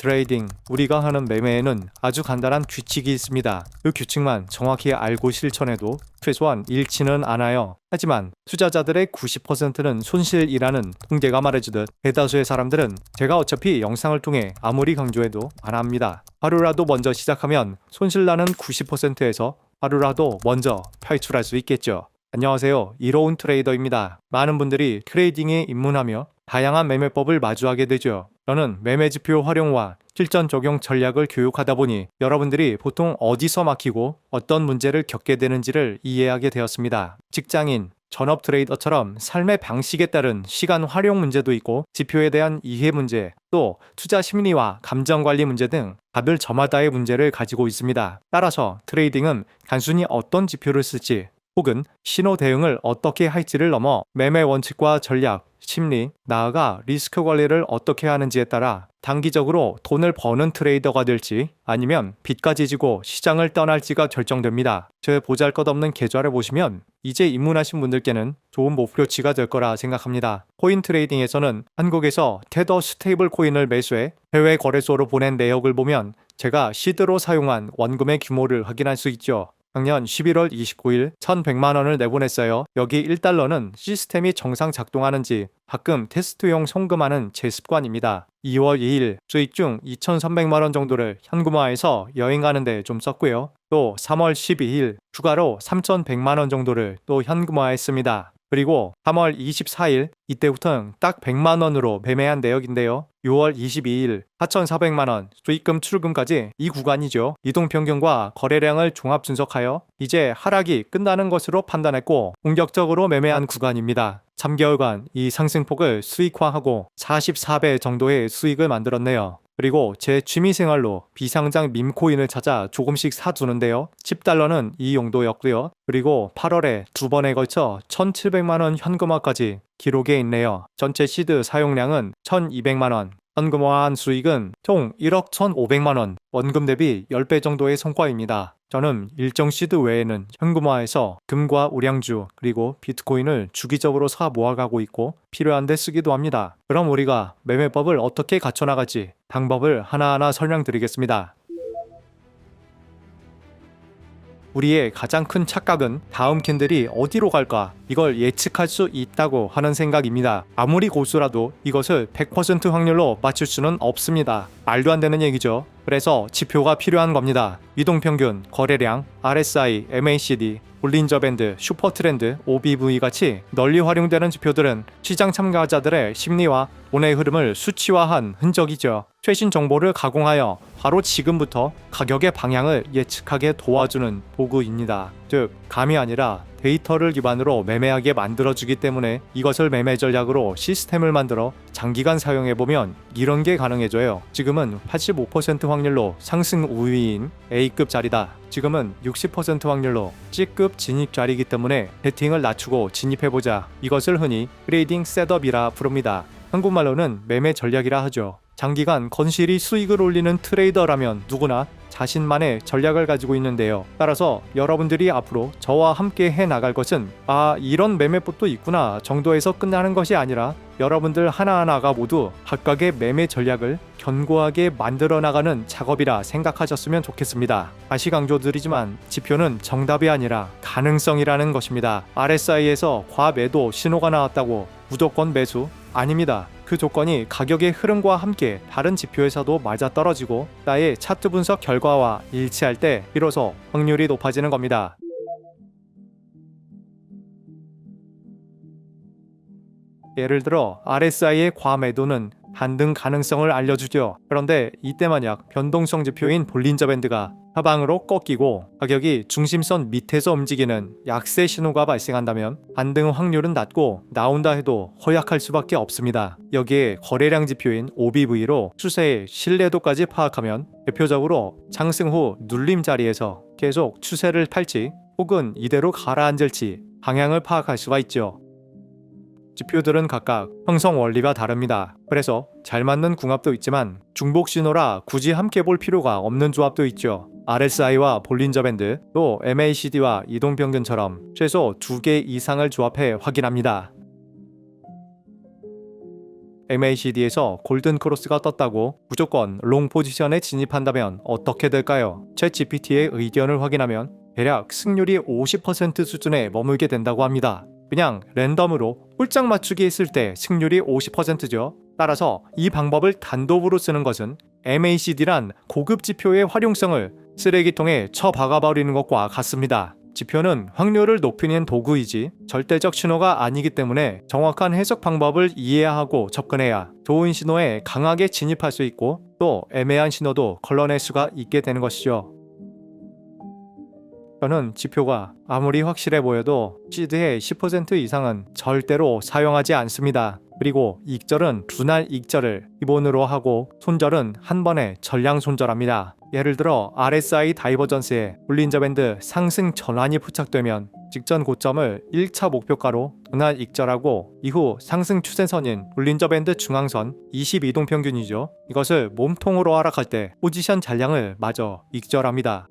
트레이딩, 우리가 하는 매매에는 아주 간단한 규칙이 있습니다. 그 규칙만 정확히 알고 실천해도 최소한 잃지는 않아요. 하지만 투자자들의 90%는 손실이라는 통계가 말해주듯 대다수의 사람들은 제가 어차피 영상을 통해 아무리 강조해도 안 합니다. 하루라도 먼저 시작하면 손실나는 90%에서 하루라도 먼저 탈출할 수 있겠죠. 안녕하세요. 이로운 트레이더입니다. 많은 분들이 트레이딩에 입문하며 다양한 매매법을 마주하게 되죠. 저는 매매지표 활용과 실전 적용 전략을 교육하다 보니 여러분들이 보통 어디서 막히고 어떤 문제를 겪게 되는지를 이해하게 되었습니다. 직장인, 전업 트레이더처럼 삶의 방식에 따른 시간 활용 문제도 있고 지표에 대한 이해 문제, 또 투자 심리와 감정 관리 문제 등 다들 저마다의 문제를 가지고 있습니다. 따라서 트레이딩은 단순히 어떤 지표를 쓸지 혹은 신호 대응을 어떻게 할지를 넘어 매매 원칙과 전략, 심리, 나아가 리스크 관리를 어떻게 하는지에 따라 단기적으로 돈을 버는 트레이더가 될지 아니면 빚까지 지고 시장을 떠날지가 결정됩니다. 제 보잘것없는 계좌를 보시면 이제 입문하신 분들께는 좋은 목표치가 될 거라 생각합니다. 코인 트레이딩에서는 한국에서 테더 스테이블 코인을 매수해 해외 거래소로 보낸 내역을 보면 제가 시드로 사용한 원금의 규모를 확인할 수 있죠. 작년 11월 29일 1,100만 원을 내보냈어요. 여기 1달러는 시스템이 정상 작동하는지 가끔 테스트용 송금하는 제 습관입니다. 2월 2일 수익 중 2,300만 원 정도를 현금화해서 여행 가는데 좀 썼고요. 또 3월 12일 추가로 3,100만 원 정도를 또 현금화했습니다. 그리고 3월 24일 이때부터는 딱 100만 원으로 매매한 내역인데요. 6월 22일 4,400만 원 수익금 출금까지 이 구간이죠. 이동평균과 거래량을 종합 분석하여 이제 하락이 끝나는 것으로 판단했고 본격적으로 매매한 구간입니다. 3개월간 이 상승폭을 수익화하고 44배 정도의 수익을 만들었네요. 그리고 제 취미생활로 비상장 밈코인을 찾아 조금씩 사두는데요. 10달러는 이 용도였고요. 그리고 8월에 2번에 걸쳐 1,700만 원 현금화까지 기록에 있네요. 전체 시드 사용량은 1,200만 원. 현금화한 수익은 총 1억 1,500만 원, 원금 대비 10배 정도의 성과입니다. 저는 일정 시드 외에는 현금화해서 금과 우량주 그리고 비트코인을 주기적으로 사 모아가고 있고 필요한 데 쓰기도 합니다. 그럼 우리가 매매법을 어떻게 갖춰나갈지 방법을 하나하나 설명드리겠습니다. 우리의 가장 큰 착각은 다음 캔들이 어디로 갈까 이걸 예측할 수 있다고 하는 생각입니다. 아무리 고수라도 이것을 100% 확률로 맞출 수는 없습니다. 말도 안 되는 얘기죠. 그래서 지표가 필요한 겁니다. 이동평균, 거래량, RSI, MACD, 볼린저 밴드, 슈퍼트렌드, OBV 같이 널리 활용되는 지표들은 시장 참가자들의 심리와 돈의 흐름을 수치화한 흔적이죠. 최신 정보를 가공하여 바로 지금부터 가격의 방향을 예측하게 도와주는 도구입니다. 즉, 감이 아니라 데이터를 기반으로 매매하게 만들어주기 때문에 이것을 매매 전략으로 시스템을 만들어 장기간 사용해보면 이런 게 가능해져요. 지금은 85% 확률로 상승 우위인 A급 자리다. 지금은 60% 확률로 C급 진입 자리이기 때문에 베팅을 낮추고 진입해보자. 이것을 흔히 트레이딩 셋업이라 부릅니다. 한국말로는 매매 전략이라 하죠. 장기간 건실히 수익을 올리는 트레이더라면 누구나 자신만의 전략을 가지고 있는데요. 따라서 여러분들이 앞으로 저와 함께 해나갈 것은 이런 매매법도 있구나 정도에서 끝나는 것이 아니라 여러분들 하나하나가 모두 각각의 매매 전략을 견고하게 만들어 나가는 작업이라 생각하셨으면 좋겠습니다. 다시 강조드리지만 지표는 정답이 아니라 가능성이라는 것입니다. RSI에서 과매도 신호가 나왔다고 무조건 매수? 아닙니다. 그 조건이 가격의 흐름과 함께 다른 지표에서도 맞아떨어지고 나의 차트 분석 결과와 일치할 때 비로소 확률이 높아지는 겁니다. 예를 들어 RSI의 과매도는 반등 가능성을 알려주죠. 그런데 이때 만약 변동성 지표인 볼린저 밴드가 하방으로 꺾이고 가격이 중심선 밑에서 움직이는 약세 신호가 발생한다면 반등 확률은 낮고 나온다 해도 허약할 수밖에 없습니다. 여기에 거래량 지표인 OBV로 추세의 신뢰도까지 파악하면 대표적으로 상승 후 눌림 자리에서 계속 추세를 탈지 혹은 이대로 가라앉을지 방향을 파악할 수가 있죠. 지표들은 각각 형성 원리가 다릅니다. 그래서 잘 맞는 궁합도 있지만 중복 신호라 굳이 함께 볼 필요가 없는 조합도 있죠. RSI와 볼린저 밴드, 또 MACD와 이동평균처럼 최소 2개 이상을 조합해 확인합니다. MACD에서 골든 크로스가 떴다고 무조건 롱 포지션에 진입한다면 어떻게 될까요? 챗GPT의 의견을 확인하면 대략 승률이 50% 수준에 머물게 된다고 합니다. 그냥 랜덤으로 홀짝 맞추기 했을 때 승률이 50%죠. 따라서 이 방법을 단독으로 쓰는 것은 MACD란 고급 지표의 활용성을 쓰레기통에 쳐박아버리는 것과 같습니다. 지표는 확률을 높이는 도구이지 절대적 신호가 아니기 때문에 정확한 해석 방법을 이해해야 하고 접근해야 좋은 신호에 강하게 진입할 수 있고 또 애매한 신호도 걸러낼 수가 있게 되는 것이죠. 저는 지표가 아무리 확실해 보여도 시드의 10% 이상은 절대로 사용하지 않습니다. 그리고 익절은 분할 익절을 기본으로 하고 손절은 한 번에 전량 손절합니다. 예를 들어 RSI 다이버전스에 볼린저 밴드 상승 전환이 포착되면 직전 고점을 1차 목표가로 분할 익절하고 이후 상승 추세선인 볼린저 밴드 중앙선 22동 평균이죠. 이것을 몸통으로 하락할 때 포지션 잔량을 마저 익절합니다.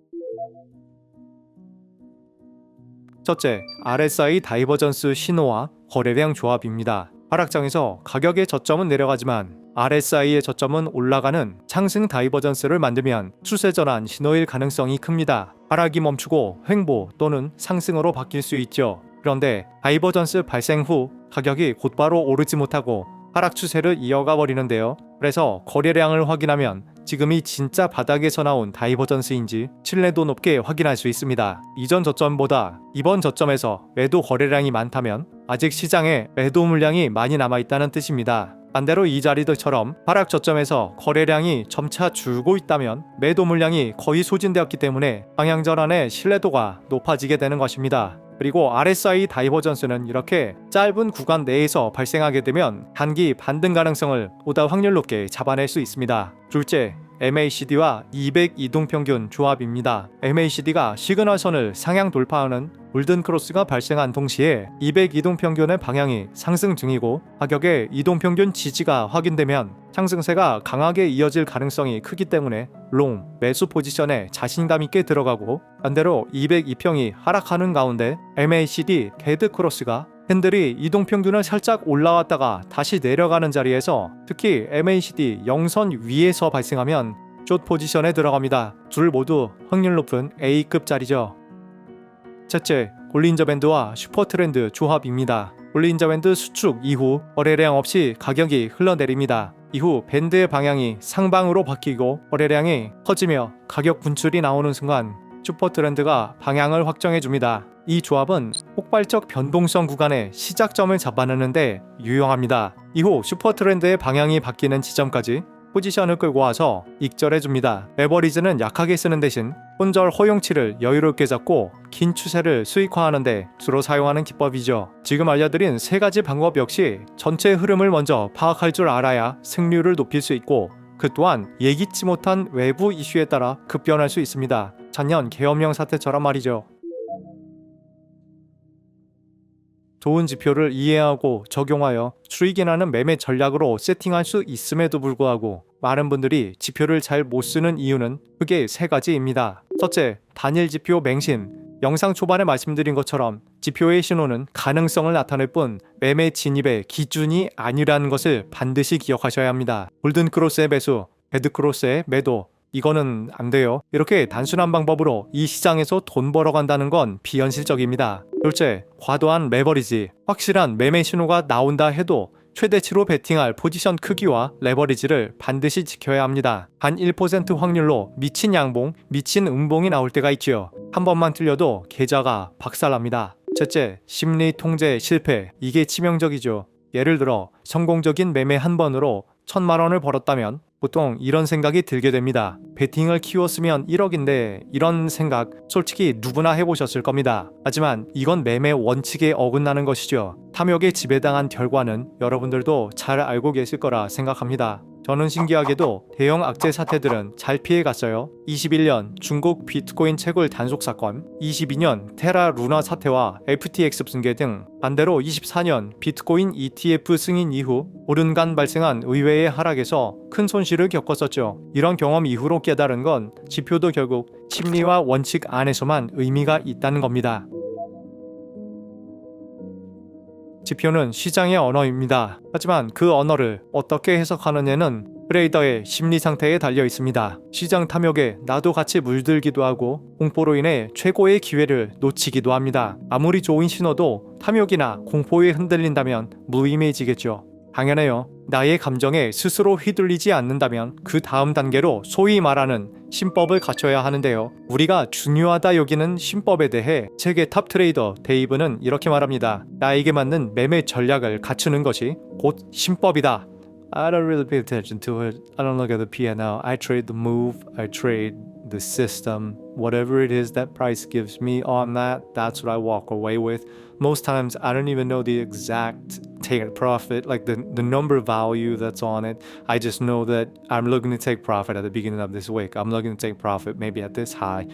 첫째, RSI 다이버전스 신호와 거래량 조합입니다. 하락장에서 가격의 저점은 내려가지만 RSI의 저점은 올라가는 상승 다이버전스를 만들면 추세전환 신호일 가능성이 큽니다. 하락이 멈추고 횡보 또는 상승으로 바뀔 수 있죠. 그런데 다이버전스 발생 후 가격이 곧바로 오르지 못하고 하락 추세를 이어가 버리는데요. 그래서 거래량을 확인하면 지금이 진짜 바닥에서 나온 다이버전스인지 신뢰도 높게 확인할 수 있습니다. 이전 저점보다 이번 저점에서 매도 거래량이 많다면 아직 시장에 매도 물량이 많이 남아있다는 뜻입니다. 반대로 이 자리들처럼 하락 저점에서 거래량이 점차 줄고 있다면 매도 물량이 거의 소진되었기 때문에 방향 전환의 신뢰도가 높아지게 되는 것입니다. 그리고 RSI 다이버전스는 이렇게 짧은 구간 내에서 발생하게 되면 단기 반등 가능성을 보다 확률 높게 잡아낼 수 있습니다. 둘째, MACD와 200 이동평균 조합입니다. MACD가 시그널선을 상향 돌파하는 골든 크로스가 발생한 동시에 200 이동평균의 방향이 상승 중이고 가격의 이동평균 지지가 확인되면 상승세가 강하게 이어질 가능성이 크기 때문에 롱, 매수 포지션에 자신감 있게 들어가고 반대로 202평이 하락하는 가운데 MACD 데드 크로스가 캔들이 이동평균을 살짝 올라왔다가 다시 내려가는 자리에서 특히 MACD 영선 위에서 발생하면 숏 포지션에 들어갑니다. 둘 모두 확률 높은 A급 자리죠. 셋째, 볼린저 밴드와 슈퍼트렌드 조합입니다. 볼린저 밴드 수축 이후 거래량 없이 가격이 흘러내립니다. 이후 밴드의 방향이 상방으로 바뀌고 거래량이 커지며 가격 분출이 나오는 순간 슈퍼트렌드가 방향을 확정해줍니다. 이 조합은 폭발적 변동성 구간의 시작점을 잡아내는데 유용합니다. 이후 슈퍼트렌드의 방향이 바뀌는 지점까지 포지션을 끌고 와서 익절해줍니다. 레버리지는 약하게 쓰는 대신 손절 허용치를 여유롭게 잡고 긴 추세를 수익화하는데 주로 사용하는 기법이죠. 지금 알려드린 세 가지 방법 역시 전체 흐름을 먼저 파악할 줄 알아야 승률을 높일 수 있고 그 또한 예기치 못한 외부 이슈에 따라 급변할 수 있습니다. 작년 계엄령 사태처럼 말이죠. 좋은 지표를 이해하고 적용하여 수익이 나는 매매 전략으로 세팅할 수 있음에도 불구하고 많은 분들이 지표를 잘 못 쓰는 이유는 크게 세 가지입니다. 첫째, 단일 지표 맹신. 영상 초반에 말씀드린 것처럼 지표의 신호는 가능성을 나타낼 뿐 매매 진입의 기준이 아니라는 것을 반드시 기억하셔야 합니다. 골든 크로스의 매수, 데드 크로스의 매도, 이거는 안 돼요. 이렇게 단순한 방법으로 이 시장에서 돈 벌어간다는 건 비현실적입니다. 둘째, 과도한 레버리지. 확실한 매매 신호가 나온다 해도 최대치로 베팅할 포지션 크기와 레버리지를 반드시 지켜야 합니다. 단 1% 확률로 미친 양봉, 미친 음봉이 나올 때가 있지요. 한 번만 틀려도 계좌가 박살납니다. 셋째, 심리 통제 실패. 이게 치명적이죠. 예를 들어 성공적인 매매 한 번으로 1,000만 원을 벌었다면 보통 이런 생각이 들게 됩니다. 베팅을 키웠으면 1억인데 이런 생각 솔직히 누구나 해보셨을 겁니다. 하지만 이건 매매 원칙에 어긋나는 것이죠. 탐욕에 지배당한 결과는 여러분들도 잘 알고 계실 거라 생각합니다. 저는 신기하게도 대형 악재 사태들은 잘 피해갔어요. 21년 중국 비트코인 채굴 단속 사건, 22년 테라 루나 사태와 FTX 붕괴 등 반대로 24년 비트코인 ETF 승인 이후 5년간 발생한 의외의 하락에서 큰 손실을 겪었었죠. 이런 경험 이후로 깨달은 건 지표도 결국 심리와 원칙 안에서만 의미가 있다는 겁니다. 지표는 시장의 언어입니다. 하지만 그 언어를 어떻게 해석하느냐는 트레이더의 심리 상태에 달려 있습니다. 시장 탐욕에 나도 같이 물들기도 하고 공포로 인해 최고의 기회를 놓치기도 합니다. 아무리 좋은 신호도 탐욕이나 공포에 흔들린다면 무의미해지겠죠. 당연해요. 나의 감정에 스스로 휘둘리지 않는다면 그 다음 단계로 소위 말하는 신법을 갖춰야 하는데요. 우리가 중요하다 여기는 신법에 대해 세계 탑 트레이더 데이브는 이렇게 말합니다. 나에게 맞는 매매 전략을 갖추는 것이 곧 신법이다. I don't really pay attention to it. I don't look at the P&L. I trade the move. I trade the system. Whatever it is that price gives me on that, that's what I walk away with. Most times I don't even know the exact take profit, like the number value that's on it. I just know that I'm looking to take profit at the beginning of this week. I'm looking to take profit maybe at this high.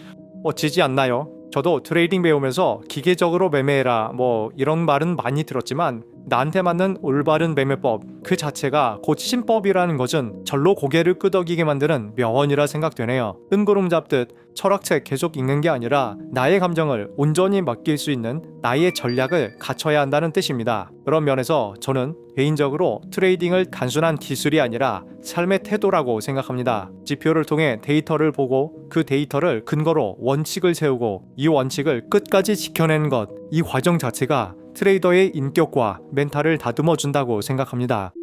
멋지지 않나요? 저도 트레이딩 배우면서 기계적으로 매매해라 뭐 이런 말은 많이 들었지만 나한테 맞는 올바른 매매법 그 자체가 곧 신법이라는 것은 절로 고개를 끄덕이게 만드는 명언이라 생각되네요. 뜬구름 잡듯 철학책 계속 읽는 게 아니라 나의 감정을 온전히 맡길 수 있는 나의 전략을 갖춰야 한다는 뜻입니다. 그런 면에서 저는 개인적으로 트레이딩을 단순한 기술이 아니라 삶의 태도라고 생각합니다. 지표를 통해 데이터를 보고 그 데이터를 근거로 원칙을 세우고 이 원칙을 끝까지 지켜내는 것, 이 과정 자체가 트레이더의 인격과 멘탈을 다듬어 준다고 생각합니다.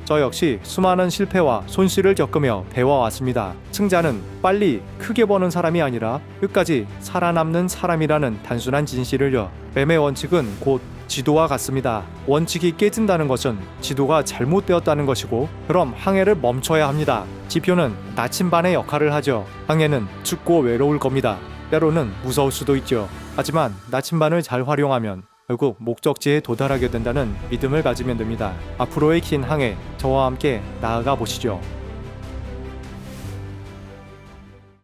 저 역시 수많은 실패와 손실을 겪으며 배워왔습니다. 승자는 빨리 크게 버는 사람이 아니라 끝까지 살아남는 사람이라는 단순한 진실을요. 매매 원칙은 곧 지도와 같습니다. 원칙이 깨진다는 것은 지도가 잘못되었다는 것이고 그럼 항해를 멈춰야 합니다. 지표는 나침반의 역할을 하죠. 항해는 춥고 외로울 겁니다. 때로는 무서울 수도 있죠. 하지만 나침반을 잘 활용하면 결국 목적지에 도달하게 된다는 믿음을 가지면 됩니다. 앞으로의 긴 항해 저와 함께 나아가 보시죠.